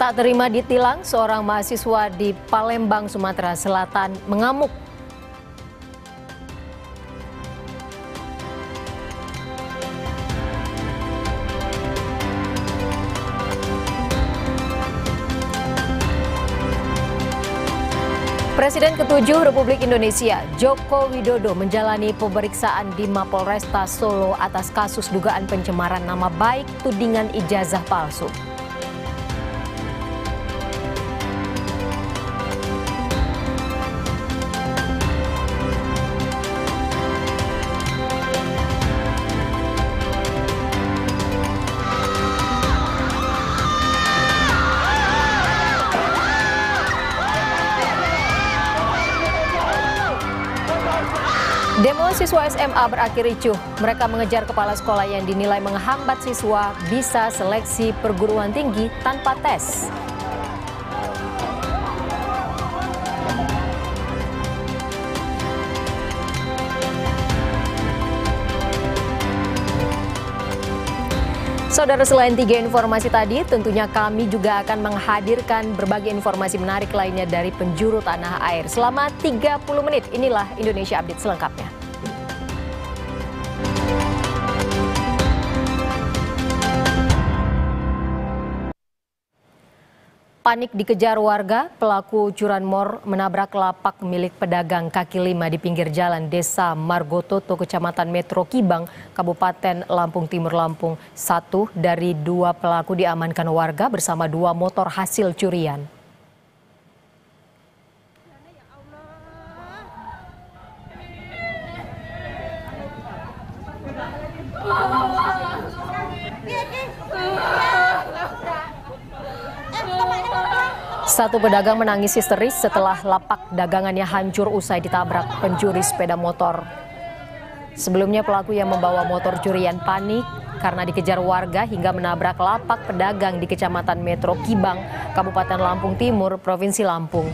Tak terima ditilang, seorang mahasiswa di Palembang, Sumatera Selatan mengamuk. Presiden ke-7 Republik Indonesia, Joko Widodo, menjalani pemeriksaan di Mapolresta Solo atas kasus dugaan pencemaran nama baik tudingan ijazah palsu. Demo siswa SMA berakhir ricuh. Mereka mengejar kepala sekolah yang dinilai menghambat siswa bisa seleksi perguruan tinggi tanpa tes. Saudara, selain 3 informasi tadi, tentunya kami juga akan menghadirkan berbagai informasi menarik lainnya dari penjuru tanah air. Selama 30 menit, inilah Indonesia Update selengkapnya. Panik dikejar warga, pelaku curanmor menabrak lapak milik pedagang kaki lima di pinggir jalan Desa Margototo, Kecamatan Metro Kibang, Kabupaten Lampung Timur, Lampung. 1 dari 2 pelaku diamankan warga bersama 2 motor hasil curian. Satu pedagang menangis histeris setelah lapak dagangannya hancur usai ditabrak pencuri sepeda motor. Sebelumnya pelaku yang membawa motor curian panik karena dikejar warga hingga menabrak lapak pedagang di Kecamatan Metro Kibang, Kabupaten Lampung Timur, Provinsi Lampung.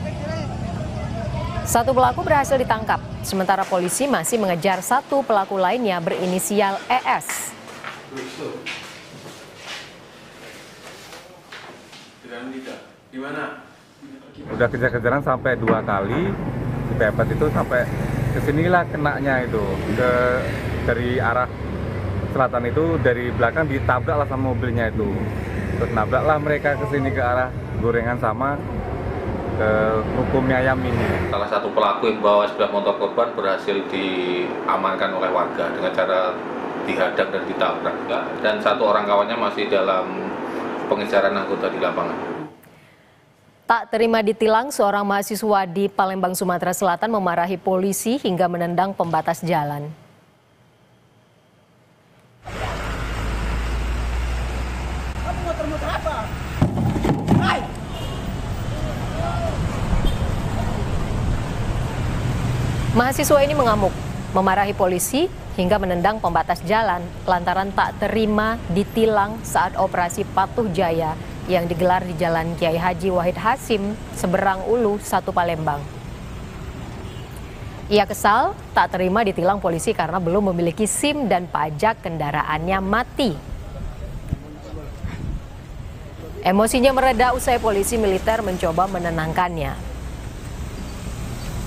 1 pelaku berhasil ditangkap, sementara polisi masih mengejar 1 pelaku lainnya berinisial ES. Gimana? Udah kejar-kejaran sampai 2 kali, dipepet itu sampai kesinilah kenanya itu, dari arah selatan itu, dari belakang ditabraklah sama mobilnya itu. Terus nabraklah mereka kesini ke arah gorengan sama ke ruko mie ayam ini. Salah satu pelaku yang membawa sepeda motor korban berhasil diamankan oleh warga dengan cara dihadang dan ditabrak. Dan 1 orang kawannya masih dalam pengejaran anggota di lapangan. Tak terima ditilang, seorang mahasiswa di Palembang, Sumatera Selatan memarahi polisi hingga menendang pembatas jalan. Mahasiswa ini mengamuk, memarahi polisi hingga menendang pembatas jalan lantaran tak terima ditilang saat operasi Patuh Jaya yang digelar di Jalan Kiai Haji Wahid Hasim, Seberang Ulu, 1 Palembang. Ia kesal tak terima ditilang polisi karena belum memiliki SIM dan pajak kendaraannya mati. Emosinya mereda usai polisi militer mencoba menenangkannya.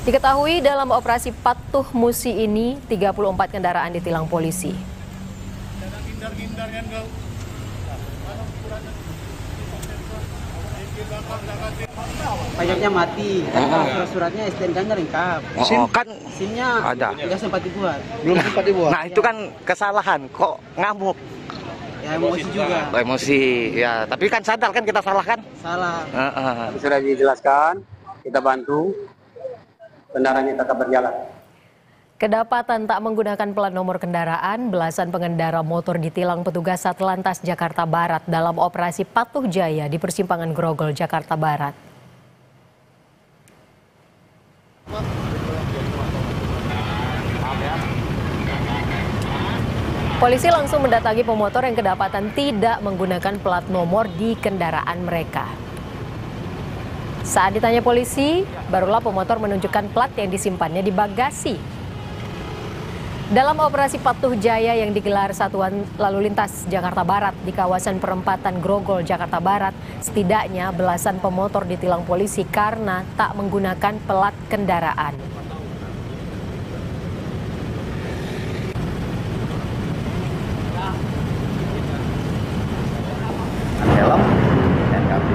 Diketahui dalam operasi Patuh Musi ini 34 kendaraan ditilang polisi. Pajaknya mati, surat-suratnya STNK-nya lengkap. Kan SIM-nya ada. Tidak sempat dibuat. Belum sempat dibuat. Nah itu kan kesalahan, kok ngamuk? Ya emosi juga. Emosi, ya. Tapi kan sadar kan kita salah kan? Salah. Sudah dijelaskan, kita bantu, kendaraannya tetap berjalan. Kedapatan tak menggunakan plat nomor kendaraan, belasan pengendara motor ditilang petugas Satlantas Jakarta Barat dalam operasi Patuh Jaya di persimpangan Grogol, Jakarta Barat. Polisi langsung mendatangi pemotor yang kedapatan tidak menggunakan plat nomor di kendaraan mereka. Saat ditanya polisi, barulah pemotor menunjukkan plat yang disimpannya di bagasi. Dalam operasi Patuh Jaya yang digelar Satuan Lalu Lintas Jakarta Barat di kawasan perempatan Grogol, Jakarta Barat, setidaknya belasan pemotor ditilang polisi karena tak menggunakan pelat kendaraan. Helm, TNKB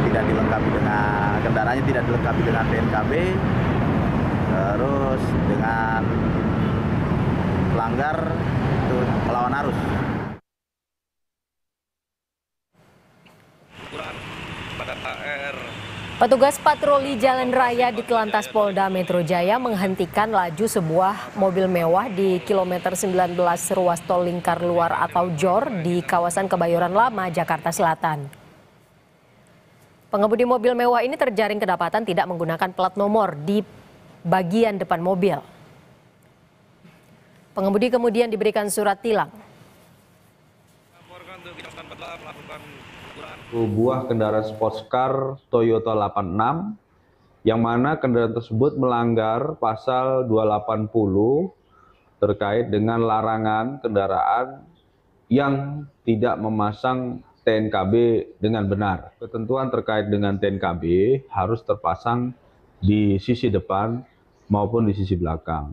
tidak dilengkapi dengan kendaraannya, tidak dilengkapi dengan TNKB, terus dengan pelanggar itu melawan arus. Petugas patroli jalan raya di Telantas Polda Metro Jaya menghentikan laju sebuah mobil mewah di kilometer 19 ruas tol lingkar luar atau JOR di kawasan Kebayoran Lama, Jakarta Selatan. Pengemudi mobil mewah ini terjaring kedapatan tidak menggunakan plat nomor di bagian depan mobil. Pengemudi kemudian diberikan surat tilang. Buah kendaraan sports car Toyota 86 yang mana kendaraan tersebut melanggar pasal 280 terkait dengan larangan kendaraan yang tidak memasang TNKB dengan benar. Ketentuan terkait dengan TNKB harus terpasang di sisi depan maupun di sisi belakang.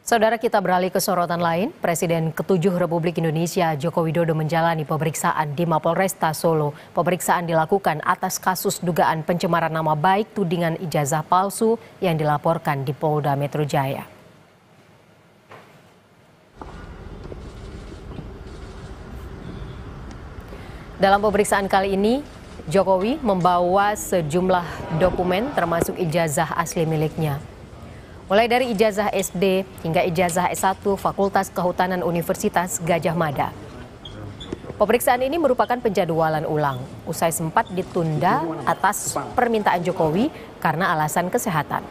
Saudara, kita beralih ke sorotan lain. Presiden ke-7 Republik Indonesia Joko Widodo menjalani pemeriksaan di Mapolresta Solo. Pemeriksaan dilakukan atas kasus dugaan pencemaran nama baik tudingan ijazah palsu yang dilaporkan di Polda Metro Jaya. Dalam pemeriksaan kali ini, Jokowi membawa sejumlah dokumen termasuk ijazah asli miliknya. Mulai dari ijazah SD hingga ijazah S1 Fakultas Kehutanan Universitas Gadjah Mada. Pemeriksaan ini merupakan penjadwalan ulang, usai sempat ditunda atas permintaan Jokowi karena alasan kesehatan.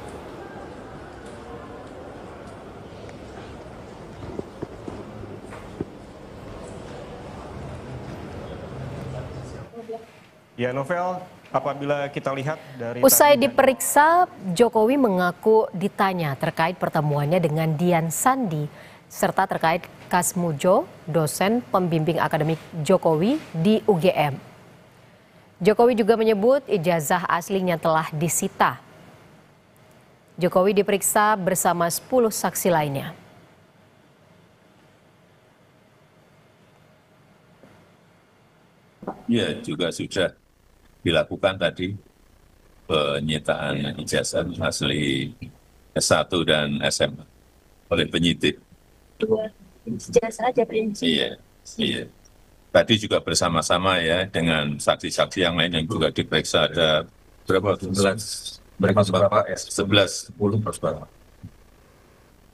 Ya, Novel, apabila kita lihat dari... Usai diperiksa, Jokowi mengaku ditanya terkait pertemuannya dengan Dian Sandi, serta terkait Kasmujo, dosen pembimbing akademik Jokowi di UGM. Jokowi juga menyebut ijazah aslinya telah disita. Jokowi diperiksa bersama 10 saksi lainnya. Ya, juga sudah dilakukan tadi penyitaan ijazah asli S1 dan SMA oleh penyidik. Ijazah aja prinsip. Iya. Tadi juga bersama-sama ya dengan saksi-saksi yang lain yang juga diperiksa, ada berapa? 11. Berapa? 11. 10 plus berapa?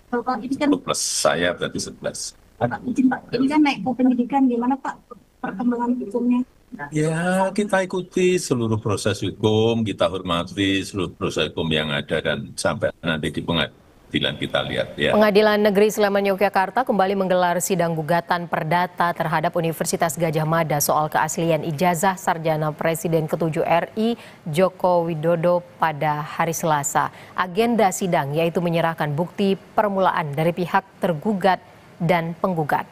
Pak, ini kan plus saya berarti 11. Pak, ini kan naik ke penyidikan, gimana Pak perkembangan hukumnya? Ya, kita ikuti seluruh proses hukum, kita hormati seluruh proses hukum yang ada dan sampai nanti di pengadilan kita lihat ya. Pengadilan Negeri Sleman Yogyakarta kembali menggelar sidang gugatan perdata terhadap Universitas Gadjah Mada soal keaslian ijazah sarjana Presiden ke-7 RI Joko Widodo pada hari Selasa. Agenda sidang yaitu menyerahkan bukti permulaan dari pihak tergugat dan penggugat.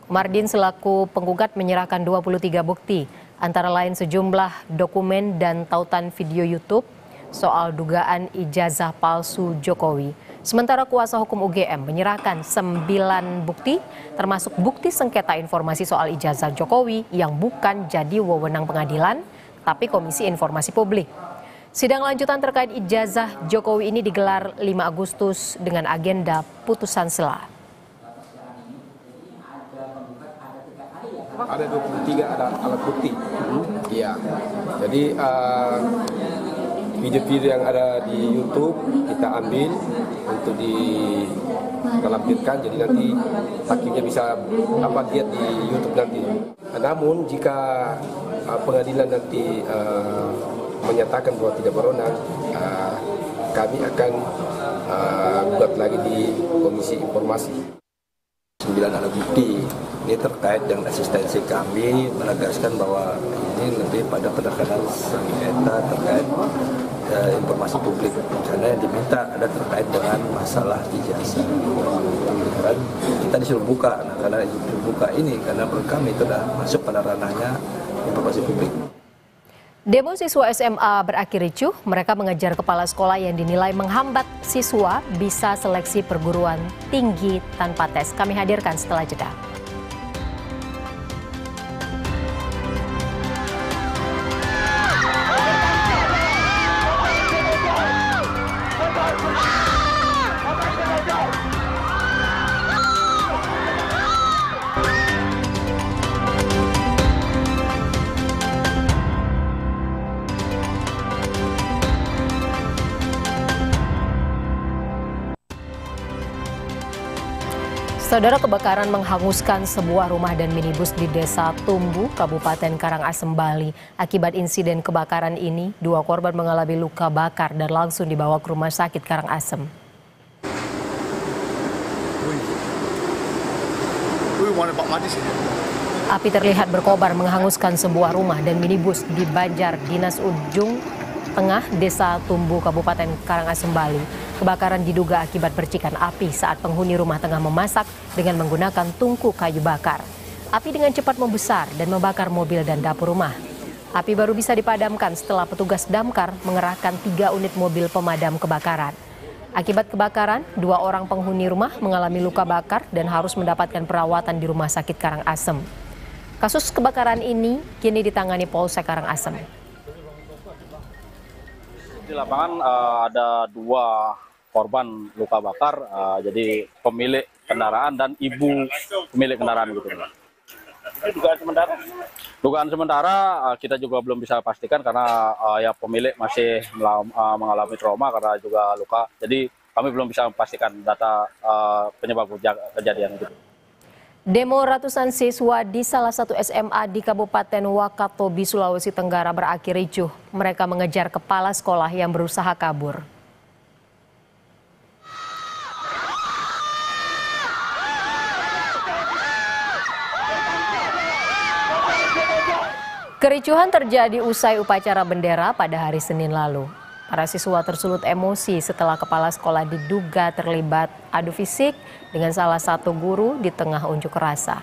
Mardin selaku penggugat menyerahkan 23 bukti, antara lain sejumlah dokumen dan tautan video YouTube soal dugaan ijazah palsu Jokowi. Sementara kuasa hukum UGM menyerahkan 9 bukti, termasuk bukti sengketa informasi soal ijazah Jokowi yang bukan jadi wewenang pengadilan, tapi Komisi Informasi Publik. Sidang lanjutan terkait ijazah Jokowi ini digelar 5 Agustus dengan agenda putusan sela. Ada 23 ada alat bukti. Iya. Jadi video-video yang ada di YouTube kita ambil untuk dikelampirkan. Jadi nanti hakimnya bisa lihat di YouTube nanti. Namun jika pengadilan nanti menyatakan bahwa tidak berwenang, kami akan gugat lagi di Komisi Informasi. 9 alat bukti ini terkait dengan asistensi kami menegaskan bahwa ini lebih pada penekanan sengketa terkait informasi publik. Misalnya yang diminta ada terkait dengan masalah ijazah. Dan kita disuruh buka, nah, karena disuruh buka ini karena menurut kami itu sudah masuk pada ranahnya informasi publik. Demo siswa SMA berakhir ricuh. Mereka mengejar kepala sekolah yang dinilai menghambat siswa bisa seleksi perguruan tinggi tanpa tes. Kami hadirkan setelah jeda. Saudara, kebakaran menghanguskan sebuah rumah dan minibus di Desa Tumbu, Kabupaten Karangasem, Bali. Akibat insiden kebakaran ini, 2 korban mengalami luka bakar dan langsung dibawa ke Rumah Sakit Karangasem. Api terlihat berkobar menghanguskan sebuah rumah dan minibus di Banjar Dinas Ujung Tengah, Desa Tumbu, Kabupaten Karangasem, Bali. Kebakaran diduga akibat percikan api saat penghuni rumah tengah memasak dengan menggunakan tungku kayu bakar. Api dengan cepat membesar dan membakar mobil dan dapur rumah. Api baru bisa dipadamkan setelah petugas damkar mengerahkan 3 unit mobil pemadam kebakaran. Akibat kebakaran, 2 orang penghuni rumah mengalami luka bakar dan harus mendapatkan perawatan di Rumah Sakit Karangasem. Kasus kebakaran ini kini ditangani Polsek Karangasem. Di lapangan ada 2 korban luka bakar, jadi pemilik kendaraan dan ibu pemilik kendaraan gitu. Dugaan sementara? Dugaan sementara kita juga belum bisa pastikan karena ya pemilik masih mengalami trauma karena juga luka. Jadi kami belum bisa memastikan data penyebab kejadian itu. Demo ratusan siswa di salah satu SMA di Kabupaten Wakatobi, Sulawesi Tenggara berakhir ricuh. Mereka mengejar kepala sekolah yang berusaha kabur. Kericuhan terjadi usai upacara bendera pada hari Senin lalu. Para siswa tersulut emosi setelah kepala sekolah diduga terlibat adu fisik dengan salah satu guru di tengah unjuk rasa.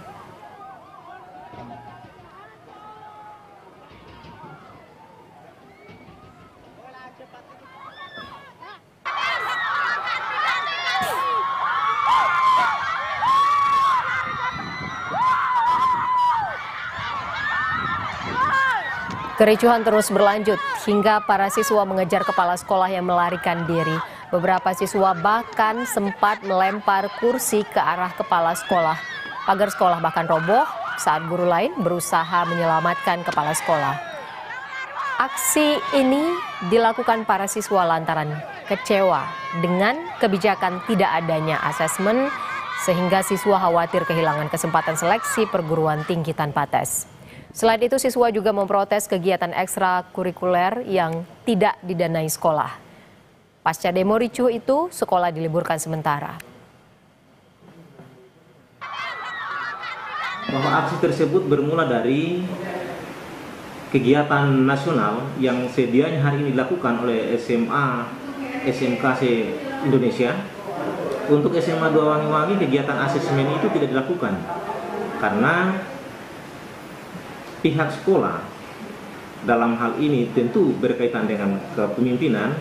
Kericuhan terus berlanjut hingga para siswa mengejar kepala sekolah yang melarikan diri. Beberapa siswa bahkan sempat melempar kursi ke arah kepala sekolah. Pagar sekolah bahkan roboh saat guru lain berusaha menyelamatkan kepala sekolah. Aksi ini dilakukan para siswa lantaran kecewa dengan kebijakan tidak adanya asesmen sehingga siswa khawatir kehilangan kesempatan seleksi perguruan tinggi tanpa tes. Selain itu, siswa juga memprotes kegiatan ekstrakurikuler yang tidak didanai sekolah. Pasca demo ricuh itu, sekolah diliburkan sementara. Bahwa aksi tersebut bermula dari kegiatan nasional yang sedianya hari ini dilakukan oleh SMA SMK se-Indonesia. Untuk SMA 2 Wangi-Wangi kegiatan asesmen itu tidak dilakukan karena pihak sekolah dalam hal ini tentu berkaitan dengan kepemimpinan.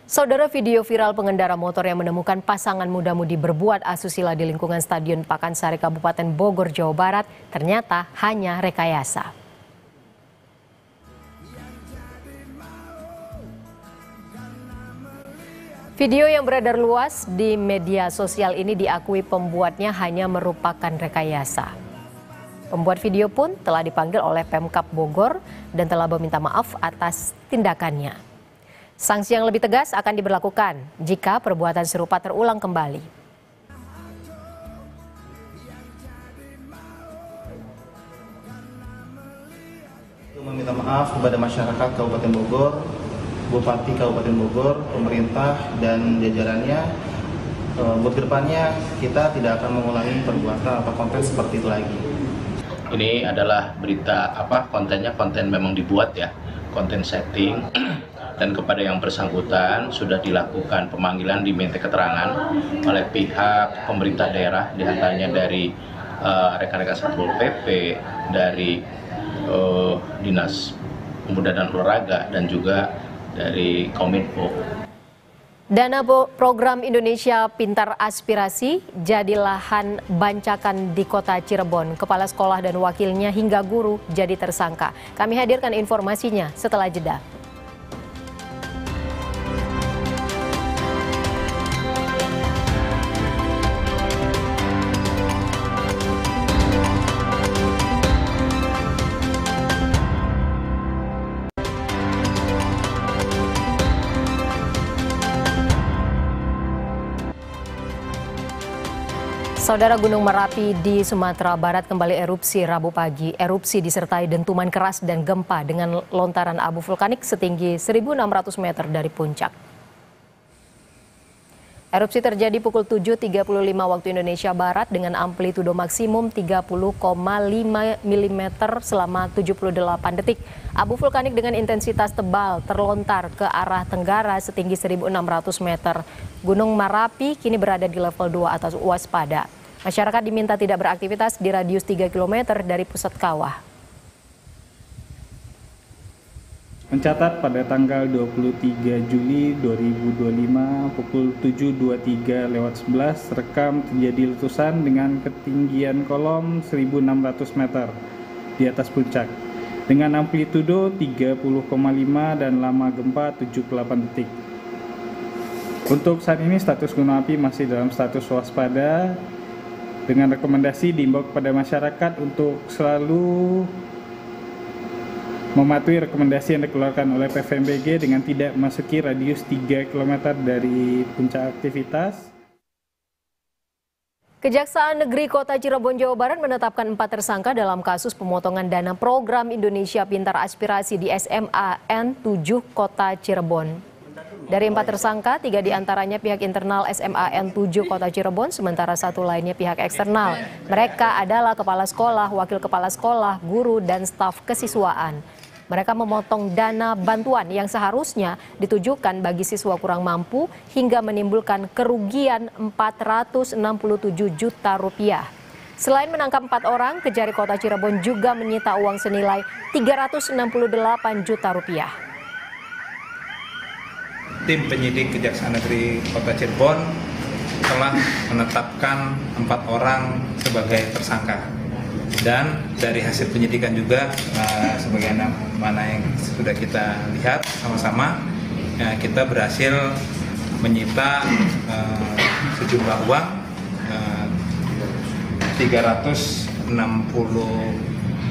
Saudara, video viral pengendara motor yang menemukan pasangan muda-mudi berbuat asusila di lingkungan Stadion Pakansari Kabupaten Bogor, Jawa Barat ternyata hanya rekayasa. Video yang beredar luas di media sosial ini diakui pembuatnya hanya merupakan rekayasa. Pembuat video pun telah dipanggil oleh Pemkab Bogor dan telah meminta maaf atas tindakannya. Sanksi yang lebih tegas akan diberlakukan jika perbuatan serupa terulang kembali. Meminta maaf kepada masyarakat Kabupaten Bogor, Bupati Kabupaten Bogor, pemerintah dan jajarannya. Buat kedepannya kita tidak akan mengulangi perbuatan atau konten seperti itu lagi. Ini adalah berita kontennya konten memang dibuat ya, konten setting. dan kepada yang bersangkutan sudah dilakukan pemanggilan, diminta keterangan oleh pihak pemerintah daerah, diantaranya dari rekan-rekan Satpol PP, dari Dinas Pemuda dan Olahraga, dan juga dari Kominfo. Dana program Indonesia Pintar Aspirasi jadi lahan bancakan di kota Cirebon. Kepala sekolah dan wakilnya hingga guru jadi tersangka. Kami hadirkan informasinya setelah jeda. Saudara, Gunung Merapi di Sumatera Barat kembali erupsi Rabu pagi. Erupsi disertai dentuman keras dan gempa dengan lontaran abu vulkanik setinggi 1.600 meter dari puncak. Erupsi terjadi pukul 7.35 waktu Indonesia Barat dengan amplitudo maksimum 30,5 mm selama 78 detik. Abu vulkanik dengan intensitas tebal terlontar ke arah tenggara setinggi 1.600 meter. Gunung Merapi kini berada di level 2 atas waspada. Masyarakat diminta tidak beraktivitas di radius 3 km dari pusat kawah. Mencatat pada tanggal 23 Juli 2025 pukul 7.23:11 rekam terjadi letusan dengan ketinggian kolom 1.600 meter di atas puncak dengan amplitudo 30,5 dan lama gempa 78 detik. Untuk saat ini status gunung api masih dalam status waspada dengan rekomendasi diimbau kepada masyarakat untuk selalu mematuhi rekomendasi yang dikeluarkan oleh PVMBG dengan tidak memasuki radius 3 km dari puncak aktivitas. Kejaksaan Negeri Kota Cirebon, Jawa Barat menetapkan 4 tersangka dalam kasus pemotongan dana program Indonesia Pintar Aspirasi di SMA N7 Kota Cirebon. Dari 4 tersangka, 3 diantaranya pihak internal SMA N7 Kota Cirebon, sementara 1 lainnya pihak eksternal. Mereka adalah kepala sekolah, wakil kepala sekolah, guru, dan staf kesiswaan. Mereka memotong dana bantuan yang seharusnya ditujukan bagi siswa kurang mampu hingga menimbulkan kerugian 467 juta rupiah. Selain menangkap 4 orang, Kejari Kota Cirebon juga menyita uang senilai 368 juta rupiah. Tim penyidik Kejaksaan Negeri Kota Cirebon telah menetapkan 4 orang sebagai tersangka. Dan dari hasil penyidikan juga sebagaimana yang sudah kita lihat sama-sama, kita berhasil menyita sejumlah uang 360,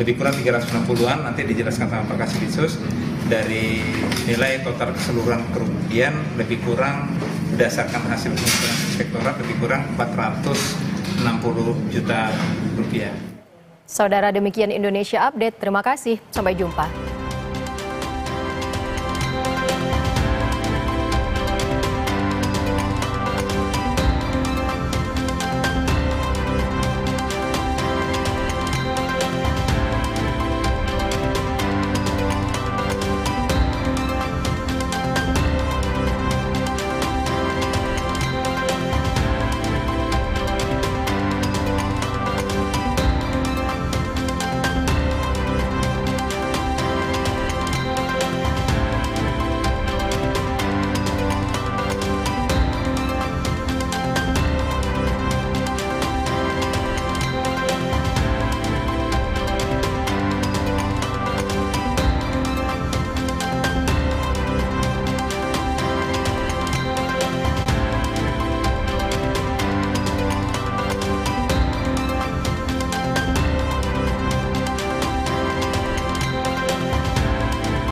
lebih kurang 360-an, nanti dijelaskan sama Pak Kasditsus. Dari nilai total keseluruhan kerugian lebih kurang berdasarkan hasil penghitungan inspektorat lebih kurang 460 juta rupiah. Saudara, demikian Indonesia Update. Terima kasih. Sampai jumpa.